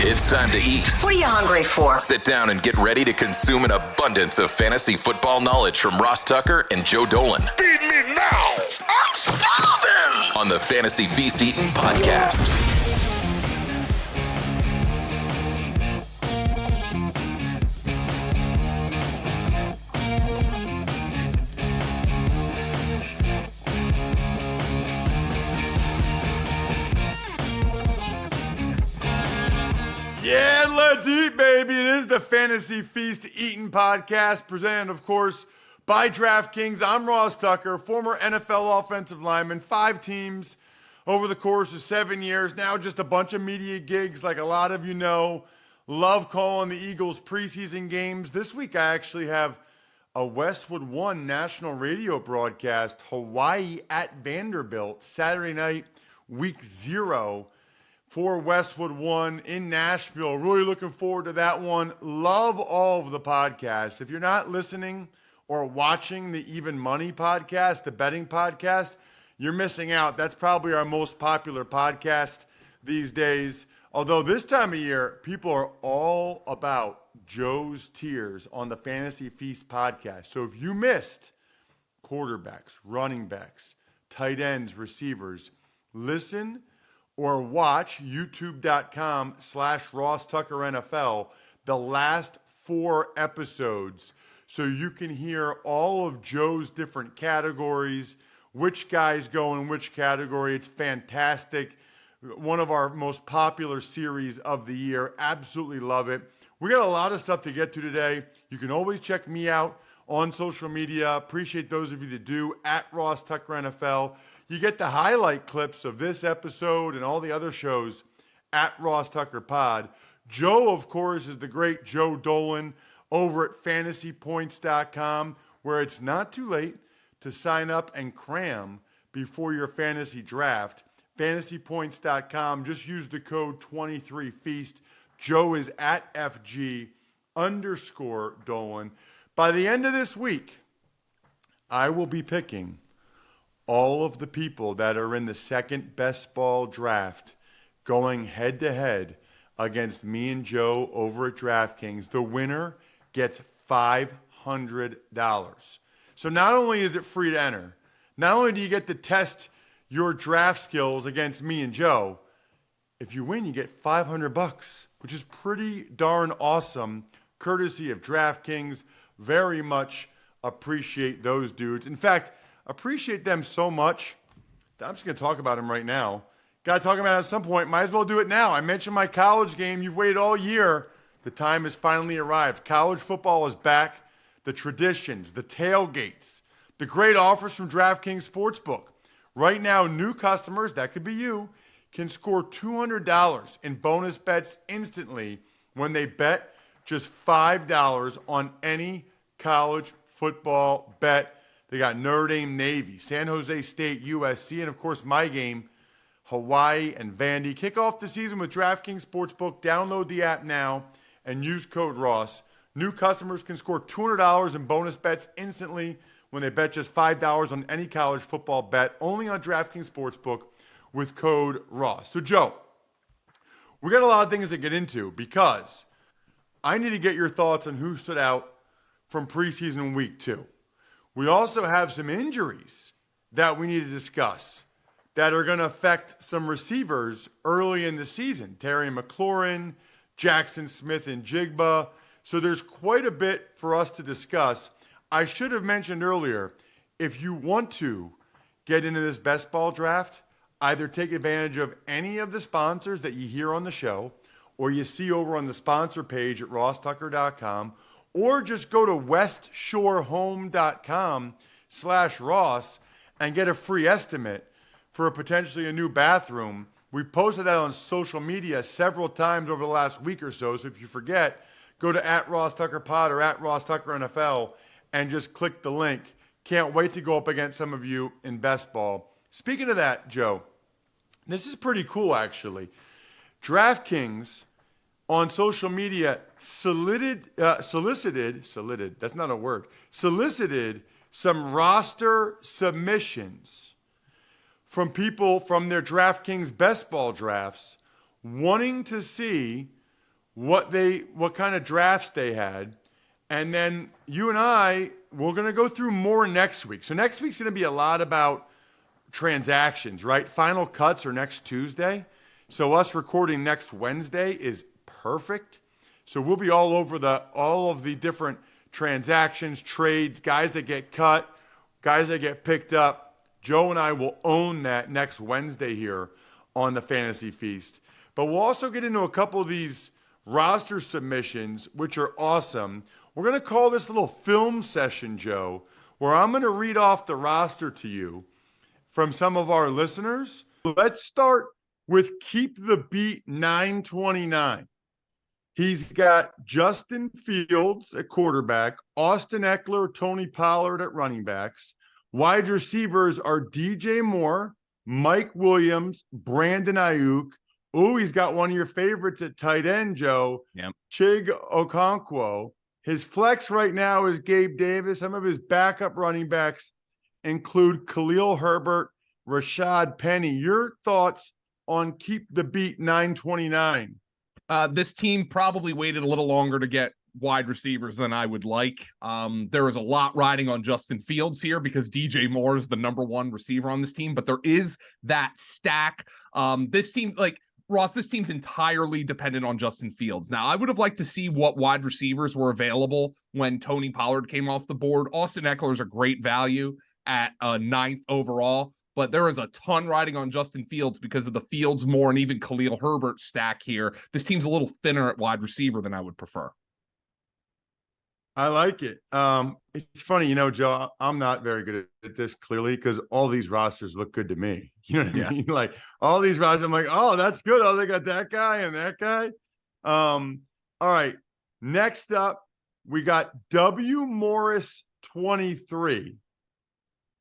It's time to eat. What are you hungry for? Sit down and get ready to consume an abundance of fantasy football knowledge from Ross Tucker and Joe Dolan. Feed me now. I'm starving. On the Fantasy Feast Eating Podcast. Yeah, let's eat, baby. It is the Fantasy Feast Eating Podcast, presented, of course, by DraftKings. I'm Ross Tucker, former NFL offensive lineman, 5 teams over the course of 7 years. Now just a bunch of media gigs, like a lot of you know. Love calling the Eagles preseason games. This week I actually have a Westwood One national radio broadcast, Hawaii at Vanderbilt, Saturday night, week 0. For Westwood One in Nashville. Really looking forward to that one. Love all of the podcasts. If you're not listening or watching the Even Money podcast, the betting podcast, you're missing out. That's probably our most popular podcast these days. Although this time of year, people are all about Joe's tiers on the Fantasy Feast podcast. So if you missed quarterbacks, running backs, tight ends, receivers, listen or watch youtube.com/RossTuckerNFL, the last 4 episodes, so you can hear all of Joe's different categories, which guys go in which category. It's fantastic. One of our most popular series of the year. Absolutely love it. We got a lot of stuff to get to today. You can always check me out on social media. Appreciate those of you that do, at RossTuckerNFL. You get the highlight clips of this episode and all the other shows at Ross Tucker Pod. Joe, of course, is the great Joe Dolan over at fantasypoints.com, where it's not too late to sign up and cram before your fantasy draft. Fantasypoints.com. Just use the code 23FEAST. Joe is at FG_Dolan. By the end of this week, I will be picking all of the people that are in the second best ball draft going head-to-head against me and Joe over at DraftKings. The winner gets $500. So not only is it free to enter, not only do you get to test your draft skills against me and Joe, if you win, you get $500, which is pretty darn awesome, courtesy of DraftKings. Very much appreciate those dudes. In fact, appreciate them so much that I'm just going to talk about them right now. Got to talk about it at some point. Might as well do it now. I mentioned my college game. You've waited all year. The time has finally arrived. College football is back. The traditions, the tailgates, the great offers from DraftKings Sportsbook. Right now, new customers, that could be you, can score $200 in bonus bets instantly when they bet just $5 on any college football bet. They got Notre Dame, Navy, San Jose State, USC, and of course my game, Hawaii and Vandy. Kick off the season with DraftKings Sportsbook. Download the app now and use code Ross. New customers can score $200 in bonus bets instantly when they bet just $5 on any college football bet, only on DraftKings Sportsbook with code Ross. So Joe, we got a lot of things to get into because I need to get your thoughts on who stood out from preseason week 2. We also have some injuries that we need to discuss that are going to affect some receivers early in the season. Terry McLaurin, Jaxon, Smith-Njigba. So there's quite a bit for us to discuss. I should have mentioned earlier, if you want to get into this best ball draft, either take advantage of any of the sponsors that you hear on the show or you see over on the sponsor page at rosstucker.com, or just go to westshorehome.com/Ross and get a free estimate for potentially a new bathroom. We posted that on social media several times over the last week or so. So if you forget, go to @RossTuckerPod or @RossTuckerNFL and just click the link. Can't wait to go up against some of you in best ball. Speaking of that, Joe, this is pretty cool actually. DraftKings on social media solicited some roster submissions from people from their DraftKings best ball drafts wanting to see what kind of drafts they had. And then you and we're going to go through more next week. So next week's going to be a lot about transactions, right? Final cuts are next Tuesday. So us recording next Wednesday is perfect. So we'll be all over all of the different transactions, trades, guys that get cut, guys that get picked up. Joe and I will own that next Wednesday here on the Fantasy Feast. But we'll also get into a couple of these roster submissions, which are awesome. We're going to call this a little film session, Joe, where I'm going to read off the roster to you from some of our listeners. Let's start with Keep the Beat 929. He's got Justin Fields at quarterback, Austin Eckler, Tony Pollard at running backs. Wide receivers are DJ Moore, Mike Williams, Brandon Ayuk. Oh, he's got one of your favorites at tight end, Joe. Yep. Chig Okonkwo. His flex right now is Gabe Davis. Some of his backup running backs include Khalil Herbert, Rashad Penny. Your thoughts on Keep the Beat 929? This team probably waited a little longer to get wide receivers than I would like. There is a lot riding on Justin Fields here because DJ Moore is the number one receiver on this team, but there is that stack. This team, like Ross, this team's entirely dependent on Justin Fields. Now, I would have liked to see what wide receivers were available when Tony Pollard came off the board. Austin Eckler is a great value at 9th overall, but there is a ton riding on Justin Fields because of the Fields, Moore, and even Khalil Herbert stack here. This team's a little thinner at wide receiver than I would prefer. I like it. It's funny, Joe, I'm not very good at this clearly because all these rosters look good to me. You know what I mean? Like all these rosters, I'm like, oh, that's good. Oh, they got that guy and that guy. All right. Next up, we got W. Morris 23.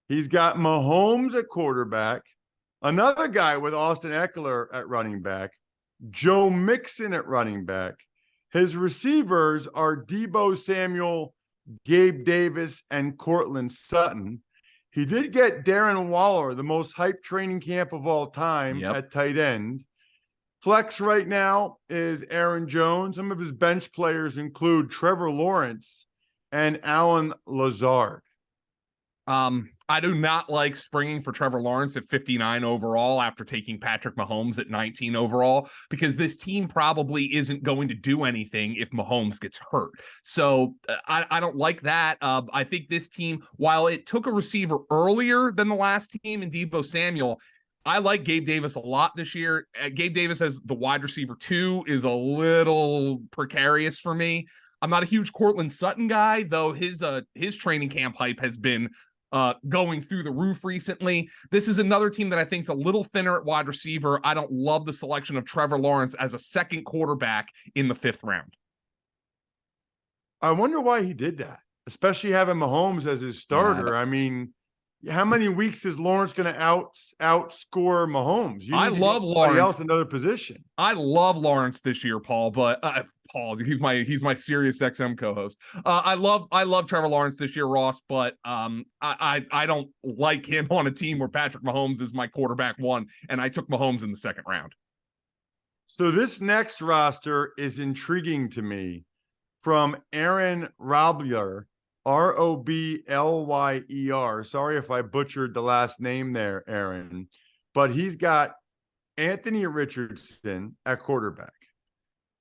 He's got Mahomes at quarterback, another guy with Austin Eckler at running back, Joe Mixon at running back. His receivers are Deebo Samuel, Gabe Davis, and Cortland Sutton. He did get Darren Waller, the most hyped training camp of all time at tight end. Flex right now is Aaron Jones. Some of his bench players include Trevor Lawrence and Alan Lazard. I do not like springing for Trevor Lawrence at 59 overall after taking Patrick Mahomes at 19 overall, because this team probably isn't going to do anything if Mahomes gets hurt. So I don't like that. I think this team, while it took a receiver earlier than the last team in Deebo Samuel, I like Gabe Davis a lot this year. Gabe Davis as the wide receiver 2 is a little precarious for me. I'm not a huge Cortland Sutton guy, though his training camp hype has been going through the roof recently. This is another team that I think is a little thinner at wide receiver. I don't love the selection of Trevor Lawrence as a second quarterback in the 5th round. I wonder why he did that, especially having Mahomes as his starter. I mean, how many weeks is Lawrence going to outscore Mahomes? I love Lawrence. Else another position. I love Lawrence this year, Paul, but Paul, he's my Sirius XM co-host. I love Trevor Lawrence this year, Ross, but I don't like him on a team where Patrick Mahomes is my quarterback 1, and I took Mahomes in the 2nd round. So this next roster is intriguing to me, from Aaron Roblyer, Roblyer. Sorry if I butchered the last name there, Aaron, but he's got Anthony Richardson at quarterback.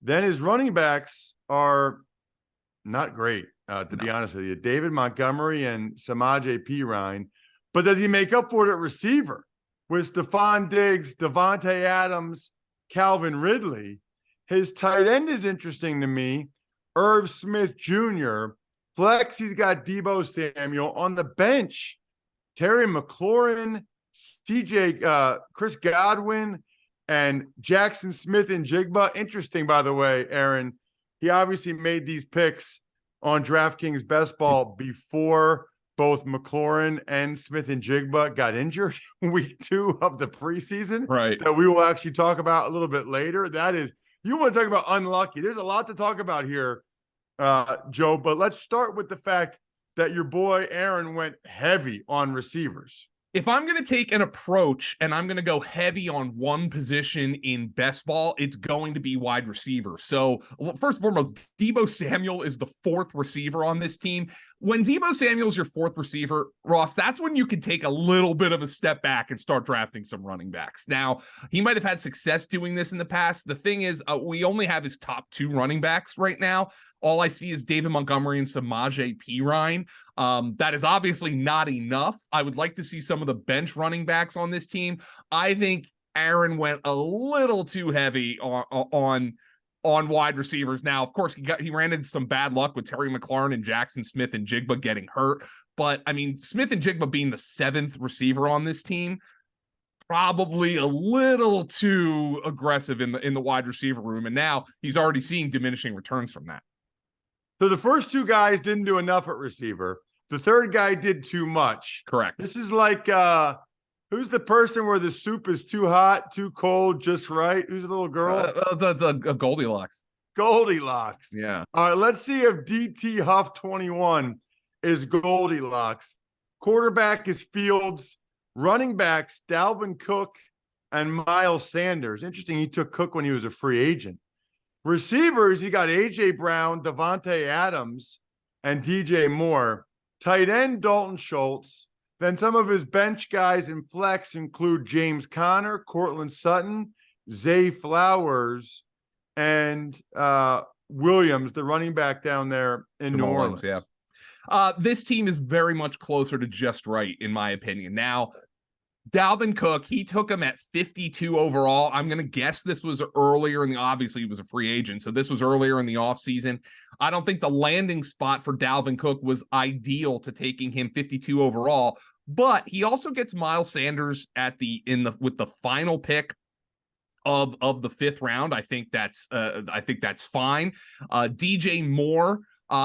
Then his running backs are not great, to be honest with you. David Montgomery and Samaje Perine. But does he make up for it at receiver with Stephon Diggs, Devontae Adams, Calvin Ridley? His tight end is interesting to me. Irv Smith Jr. Flex, he's got Deebo Samuel. On the bench, Terry McLaurin, Chris Godwin, and Jaxon Smith-Njigba. Interesting, by the way, Aaron. He obviously made these picks on DraftKings Best Ball before both McLaurin and Smith-Njigba got injured week 2 of the preseason. Right. That we will actually talk about a little bit later. That is, you want to talk about unlucky. There's a lot to talk about here, Joe, but let's start with the fact that your boy Aaron went heavy on receivers. If I'm going to take an approach and I'm going to go heavy on one position in best ball, it's going to be wide receiver. So first and foremost, Deebo Samuel is the fourth receiver on this team. When Deebo Samuel's your fourth receiver, Ross, that's when you can take a little bit of a step back and start drafting some running backs. Now, he might have had success doing this in the past. The thing is, we only have his top two running backs right now. All I see is David Montgomery and Samaje Perine. That is obviously not enough. I would like to see some of the bench running backs on this team. I think Aaron went a little too heavy on wide receivers. Now, of course, he ran into some bad luck with Terry McLaurin and Jaxon Smith-Njigba getting hurt. But I mean, Smith-Njigba being the seventh receiver on this team, probably a little too aggressive in the wide receiver room. And now he's already seeing diminishing returns from that. So the first two guys didn't do enough at receiver. The third guy did too much. Correct. This is like, who's the person where the soup is too hot, too cold, just right? Who's the little girl? That's a Goldilocks. Goldilocks. Yeah. All right, let's see if DT Huff 21 is Goldilocks. Quarterback is Fields. Running backs, Dalvin Cook and Miles Sanders. Interesting, he took Cook when he was a free agent. Receivers, he got A.J. Brown, Devontae Adams, and DJ Moore. Tight end, Dalton Schultz. Then some of his bench guys in flex include James Conner, Cortland Sutton, Zay Flowers, and Williams, the running back down there in New Orleans. Yeah. This team is very much closer to just right, in my opinion. Now, Dalvin Cook, he took him at 52 overall. I'm going to guess this was earlier obviously he was a free agent, so this was earlier in the offseason. I don't think the landing spot for Dalvin Cook was ideal to taking him 52 overall, but he also gets Miles Sanders with the final pick of the fifth round. I think that's fine. DJ Moore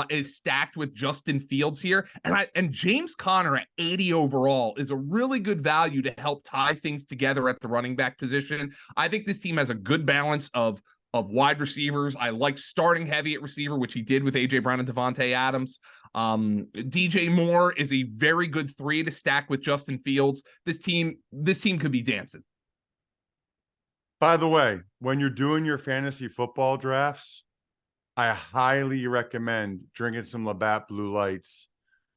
is stacked with Justin Fields here. And James Conner at 80 overall is a really good value to help tie things together at the running back position. I think this team has a good balance of wide receivers. I like starting heavy at receiver, which he did with A.J. Brown and Devontae Adams. DJ Moore is a very good three to stack with Justin Fields. This team could be dancing. By the way, when you're doing your fantasy football drafts, I highly recommend drinking some Labatt Blue Lights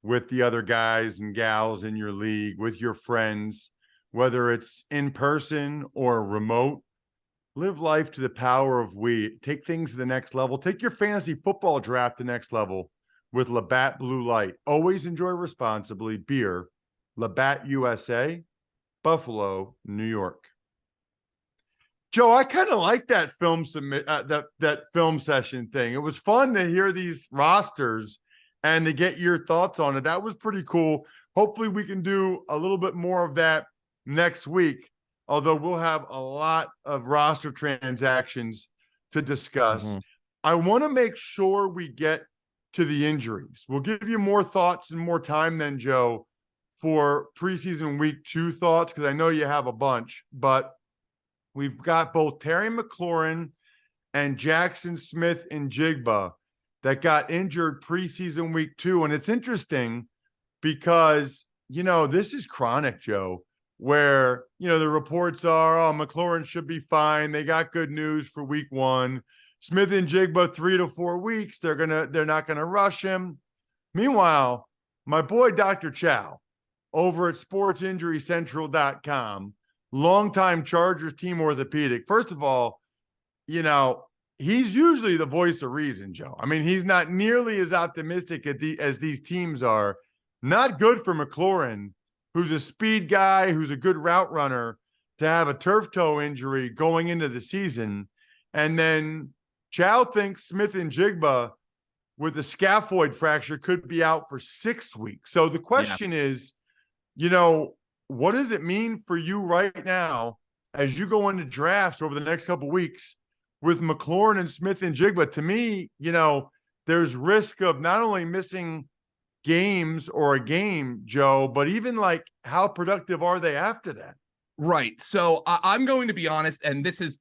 with the other guys and gals in your league, with your friends, whether it's in person or remote. Live life to the power of we. Take things to the next level. Take your fantasy football draft to the next level with Labatt Blue Light. Always enjoy responsibly. Beer, Labatt USA, Buffalo, New York. Joe, I kind of like that film that film session thing. It was fun to hear these rosters and to get your thoughts on it. That was pretty cool. Hopefully we can do a little bit more of that next week, although we'll have a lot of roster transactions to discuss. Mm-hmm. I want to make sure we get to the injuries. We'll give you more thoughts and more time than Joe for preseason week 2 thoughts, because I know you have a bunch, but we've got both Terry McLaurin and Jaxon Smith-Njigba that got injured preseason week 2. And it's interesting because, this is chronic, Joe, where, the reports are, McLaurin should be fine. They got good news for week 1. Smith-Njigba 3 to 4 weeks. They're not going to rush him. Meanwhile, my boy, Dr. Chow over at sportsinjurycentral.com, longtime Chargers team orthopedic. First of all, he's usually the voice of reason, Joe. I mean, he's not nearly as optimistic as these teams are. Not good for McLaurin, who's a speed guy, who's a good route runner, to have a turf toe injury going into the season. And then Chow thinks Smith-Njigba with a scaphoid fracture could be out for 6 weeks. So the question is, what does it mean for you right now as you go into drafts over the next couple of weeks with McLaurin and Smith-Njigba? To me, there's risk of not only missing games or a game, Joe, but even like how productive are they after that? Right. So I'm going to be honest, and this is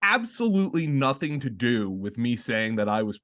absolutely nothing to do with me saying that I was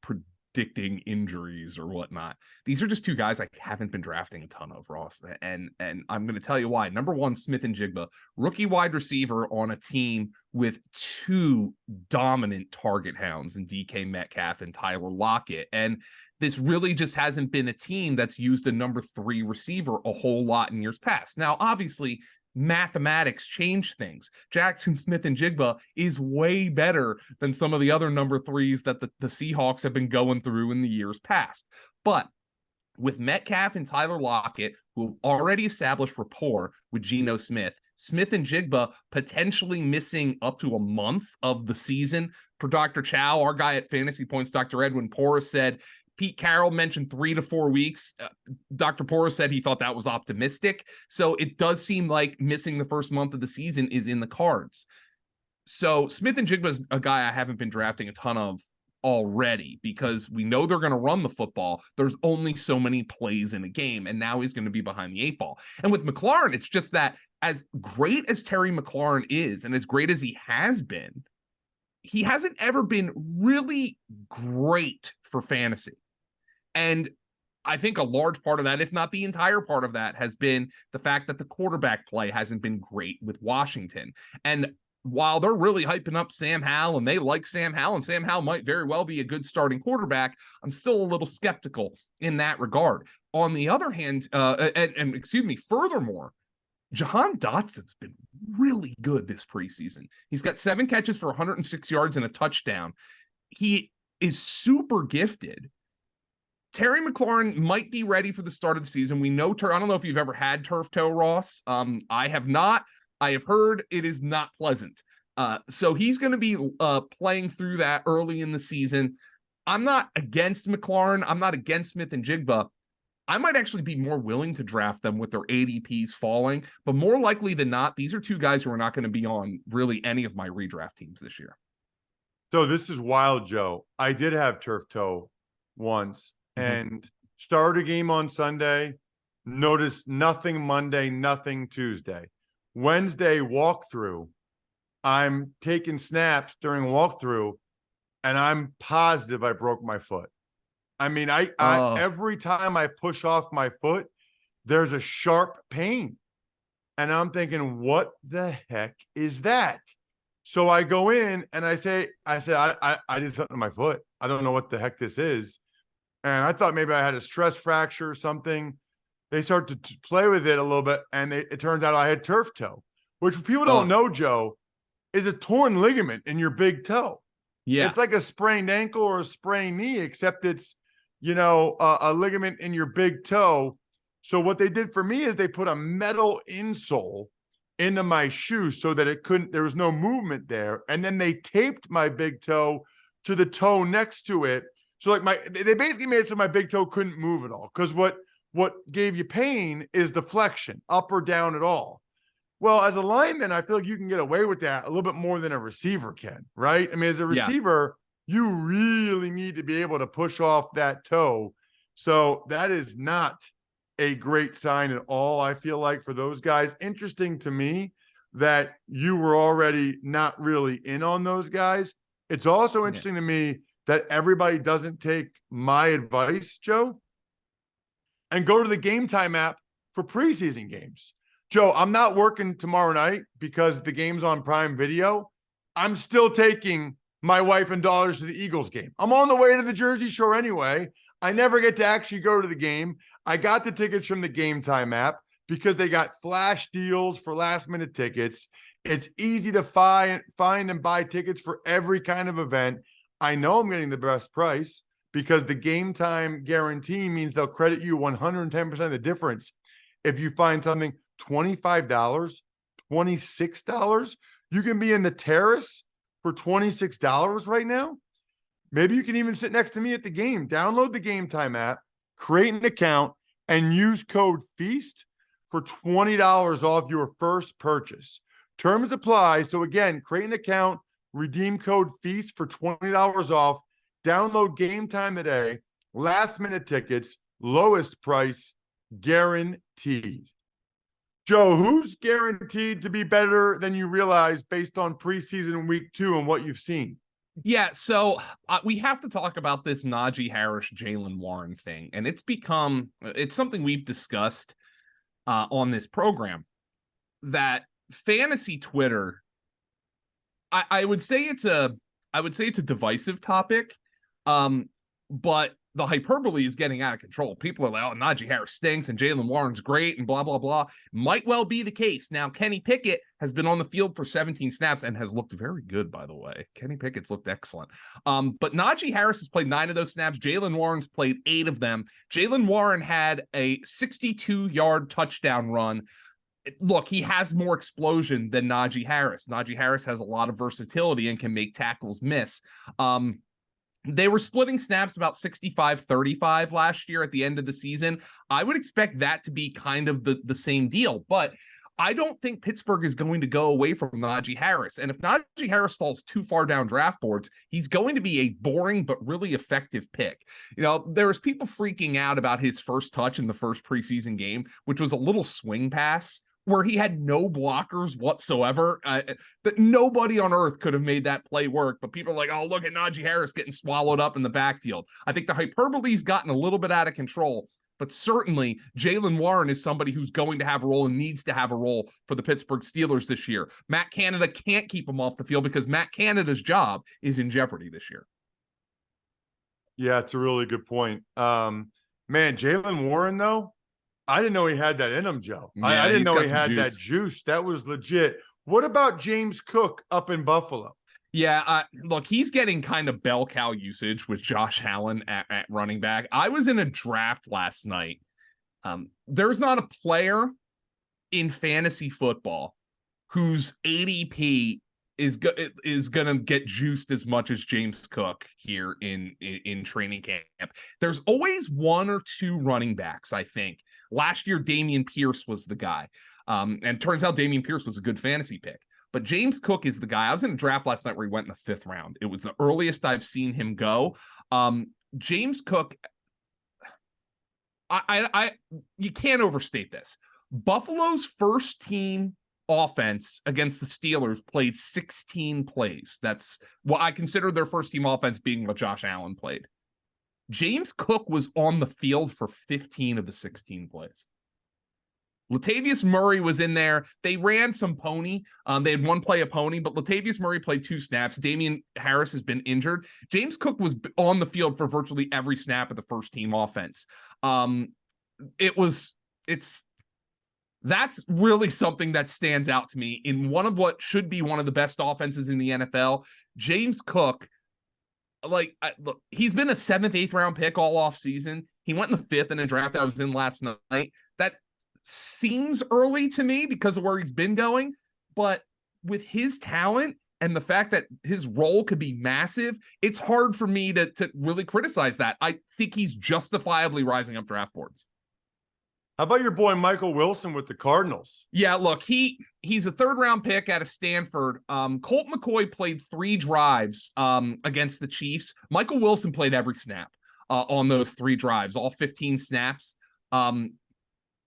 predicting injuries or whatnot. These are just two guys I haven't been drafting a ton of, Ross. And I'm going to tell you why. Number one, Smith-Njigba, rookie wide receiver on a team with two dominant target hounds in DK Metcalf and Tyler Lockett. And this really just hasn't been a team that's used a number 3 receiver a whole lot in years past. Now, obviously, mathematics change things. Jaxon Smith-Njigba is way better than some of the other number 3s that the Seahawks have been going through in the years past. But with Metcalf and Tyler Lockett, who have already established rapport with Geno Smith, Smith-Njigba potentially missing up to a month of the season. Per Dr. Chow, our guy at Fantasy Points, Dr. Edwin Porras, said Pete Carroll mentioned 3 to 4 weeks. Dr. Porras said he thought that was optimistic. So it does seem like missing the first month of the season is in the cards. So Smith-Njigba is a guy I haven't been drafting a ton of already because we know they're going to run the football. There's only so many plays in a game, and now he's going to be behind the 8 ball. And with McLaurin, it's just that as great as Terry McLaurin is and as great as he has been, he hasn't ever been really great for fantasy. And I think a large part of that, if not the entire part of that, has been the fact that the quarterback play hasn't been great with Washington. And while they're really hyping up Sam Howell and they like Sam Howell, and Sam Howell might very well be a good starting quarterback, I'm still a little skeptical in that regard. On the other hand, furthermore, Jahan Dotson's been really good this preseason. He's got 7 catches for 106 yards and a touchdown. He is super gifted. Terry McLaurin might be ready for the start of the season. We know, I don't know if you've ever had turf toe, Ross. I have not. I have heard it is not pleasant. So he's going to be playing through that early in the season. I'm not against McLaurin. I'm not against Smith-Njigba. I might actually be more willing to draft them with their ADPs falling, but more likely than not, these are two guys who are not going to be on really any of my redraft teams this year. So this is wild, Joe. I did have turf toe once and started a game on Sunday, noticed nothing Monday, nothing Tuesday. Wednesday walkthrough, I'm taking snaps during walkthrough, and I'm positive I broke my foot. I mean, I every time I push off my foot, there's a sharp pain. And I'm thinking, what the heck is that? So I go in and I said, I did something to my foot. I don't know what the heck this is. And I thought maybe I had a stress fracture or something. They start to play with it a little bit, and it turns out I had turf toe, which people don't know, Joe, is a torn ligament in your big toe. Yeah. It's like a sprained ankle or a sprained knee, except it's, a ligament in your big toe. So what they did for me is they put a metal insole into my shoe so that there was no movement there. And then they taped my big toe to the toe next to it. So they basically made it so my big toe couldn't move at all. Because what gave you pain is the flexion, up or down at all. Well, as a lineman, I feel like you can get away with that a little bit more than a receiver can, right? I mean, as a receiver, you really need to be able to push off that toe. So that is not a great sign at all, I feel like, for those guys. Interesting to me that you were already not really in on those guys. It's also interesting to me that everybody doesn't take my advice, Joe, and go to the Game Time app for preseason games. Joe, I'm not working tomorrow night because the game's on Prime Video. I'm still taking my wife and daughters to the Eagles game. I'm on the way to the Jersey Shore anyway. I never get to actually go to the game. I got the tickets from the Game Time app because they got flash deals for last-minute tickets. It's easy to find and buy tickets for every kind of event. I know I'm getting the best price because the Game Time guarantee means they'll credit you 110% of the difference. If you find something $25, $26, you can be in the terrace for $26 right now. Maybe you can even sit next to me at the game. Download the Game Time app, create an account, and use code FEAST for $20 off your first purchase. Terms apply. So again, create an account, redeem code FEAST for $20 off. Download Game Time today. Last minute tickets, lowest price, guaranteed. Joe, who's guaranteed to be better than you realize based on preseason week 2 and what you've seen? Yeah, so we have to talk about this Najee Harris, Jaylen Warren thing, and it's something we've discussed on this program, that fantasy Twitter, I would say it's a divisive topic, but the hyperbole is getting out of control. People are like, oh, Najee Harris stinks and Jaylen Warren's great and blah, blah, blah. Might well be the case. Now, Kenny Pickett has been on the field for 17 snaps and has looked very good, by the way. Kenny Pickett's looked excellent. But Najee Harris has played 9 of those snaps. Jaylen Warren's played 8 of them. Jaylen Warren had a 62-yard touchdown run. Look, he has more explosion than Najee Harris. Najee Harris has a lot of versatility and can make tackles miss. They were splitting snaps about 65-35 last year at the end of the season. I would expect that to be kind of the same deal, but I don't think Pittsburgh is going to go away from Najee Harris. And if Najee Harris falls too far down draft boards, he's going to be a boring but really effective pick. You know, there's people freaking out about his first touch in the first preseason game, which was a little swing pass where he had no blockers whatsoever. That nobody on earth could have made that play work. But people are like, oh, look at Najee Harris getting swallowed up in the backfield. I think the hyperbole's gotten a little bit out of control. But certainly, Jaylen Warren is somebody who's going to have a role and needs to have a role for the Pittsburgh Steelers this year. Matt Canada can't keep him off the field because Matt Canada's job is in jeopardy this year. Yeah, it's a really good point. Man, Jaylen Warren, though, I didn't know he had that in him, Joe. Yeah, I didn't know he had juice. that juice. That was legit. What about James Cook up in Buffalo? Yeah, look, he's getting kind of bell cow usage with Josh Allen at running back. I was in a draft last night. There's not a player in fantasy football whose ADP is going to get juiced as much as James Cook here in training camp. There's always 1 or 2 running backs, I think. Last year, Dameon Pierce was the guy. And turns out Dameon Pierce was a good fantasy pick. But James Cook is the guy. I was in a draft last night where he went in the 5th round. It was the earliest I've seen him go. James Cook, you can't overstate this. Buffalo's first team offense against the Steelers played 16 plays. That's what I consider their first team offense being what Josh Allen played. James Cook was on the field for 15 of the 16 plays. Latavius Murray was in there. They ran some pony. They had one play of pony, but Latavius Murray played 2 snaps. Damian Harris has been injured. James Cook was on the field for virtually every snap of the first team offense. That's really something that stands out to me in one of what should be one of the best offenses in the NFL. James Cook, look, he's been a 7th, 8th round pick all off season. He went in the 5th in a draft that I was in last night. That seems early to me because of where he's been going, but with his talent and the fact that his role could be massive, it's hard for me to really criticize that. I think he's justifiably rising up draft boards. How about your boy Michael Wilson with the Cardinals? Yeah, look, he's a 3rd round pick out of Stanford. Colt McCoy played 3 drives against the Chiefs. Michael Wilson played every snap on those 3 drives, all 15 snaps.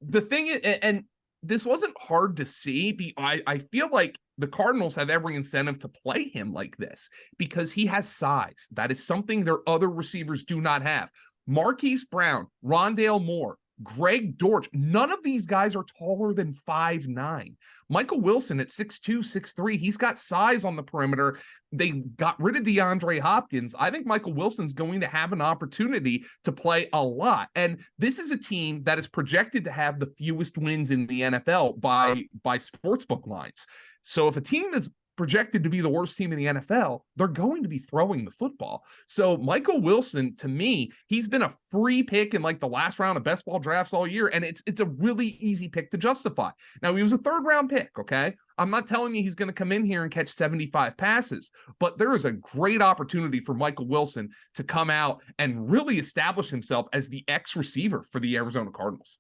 The thing is, and this wasn't hard to see. I feel like the Cardinals have every incentive to play him like this because he has size. That is something their other receivers do not have. Marquise Brown, Rondale Moore, Greg Dortch, none of these guys are taller than 5'9". Michael Wilson at 6'2", 6'3", he's got size on the perimeter. They got rid of DeAndre Hopkins. I think Michael Wilson's going to have an opportunity to play a lot. And this is a team that is projected to have the fewest wins in the NFL by sportsbook lines. So if a team is projected to be the worst team in the NFL, they're going to be throwing the football. So Michael Wilson, to me, he's been a free pick in like the last round of best ball drafts all year, and it's a really easy pick to justify. Now, he was a 3rd round pick, okay? I'm not telling you he's going to come in here and catch 75 passes, but there is a great opportunity for Michael Wilson to come out and really establish himself as the X receiver for the Arizona Cardinals.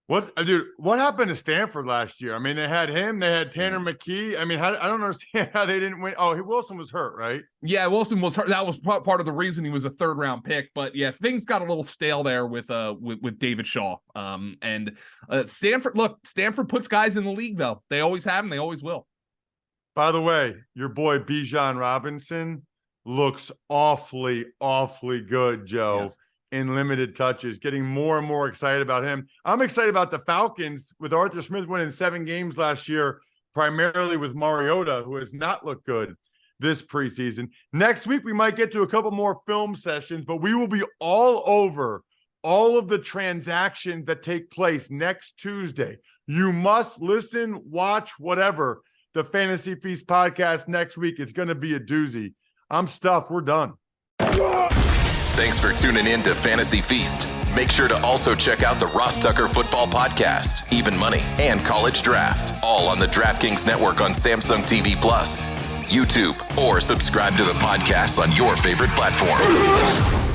What happened to Stanford last year? I mean, they had him, they had Tanner McKee. I mean, I don't understand how they didn't win. Oh, Wilson was hurt, right? Yeah, Wilson was hurt. That was part of the reason he was a 3rd round pick. But yeah, things got a little stale there with David Shaw. Stanford puts guys in the league though. They always have and they always will. By the way, your boy Bijan Robinson looks awfully, awfully good, Joe, Yes. in limited touches. Getting more and more excited about him. I'm excited about the Falcons with Arthur Smith winning 7 games last year, primarily with Mariota, who has not looked good this preseason. Next week, we might get to a couple more film sessions, but we will be all over all of the transactions that take place next Tuesday. You must listen, watch, whatever, the Fantasy Feast podcast next week. It's going to be a doozy. I'm stuffed. We're done. Thanks for tuning in to Fantasy Feast. Make sure to also check out the Ross Tucker Football Podcast, Even Money, and College Draft, all on the DraftKings Network on Samsung TV Plus, YouTube, or subscribe to the podcast on your favorite platform.